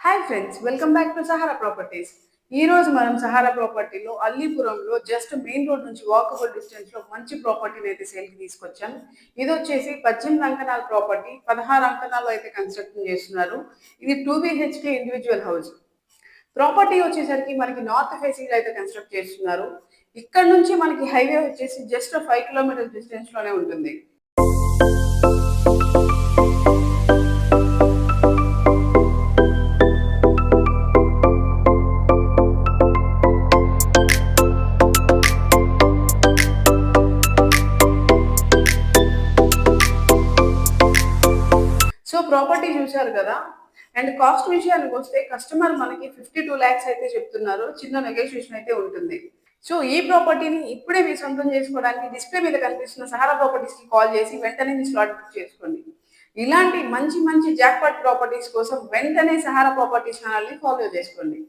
Hi friends, welcome back to Sahara properties. ఈ రోజు మనం సహారా ప్రాపర్టీలో అల్లీపురంలో జస్ట్ మెయిన్ రోడ్ నుంచి వాకబుల్ డిస్టెన్స్ లో మంచి ప్రాపర్టీని అయితే సేల్ కి తీసుకొచ్చాం. ఇది వచ్చేసి 18 అంకణాల ప్రాపర్టీ, 16 అంకణాలు అయితే కన్స్ట్రక్షన్ చేస్తున్నారు. ఇది 2 BHK ఇండివిజువల్ హౌస్. ప్రాపర్టీ వచ్చేసరికి మనకి నార్త్ ఫేసింగ్ అయితే కన్స్ట్రక్ట్ చేస్తున్నారు. ఇక్కడ నుంచి మనకి హైవే వచ్చేసి జస్ట్ 5 కిలోమీటర్ డిస్టెన్స్ లోనే ఉంటుంది. సో ప్రాపర్టీ చూశారు కదా. అండ్ కాస్ట్ విషయానికి వస్తే కస్టమర్ మనకి 52 lakhs అయితే చెప్తున్నారు. చిన్న నెగోషియేషన్ అయితే ఉంటుంది. సో ఈ ప్రాపర్టీని ఇప్పుడే మీ సొంతం చేసుకోవడానికి డిస్ప్లే మీద కనిపిస్తున్న సహారా ప్రాపర్టీస్ కి కాల్ చేసి వెంటనే మీ స్లాట్ బుక్ చేసుకోండి. ఇలాంటి మంచి మంచి జాక్పాట్ ప్రాపర్టీస్ కోసం వెంటనే సహారా ప్రాపర్టీస్ ఛానల్ని ఫాలో చేసుకోండి.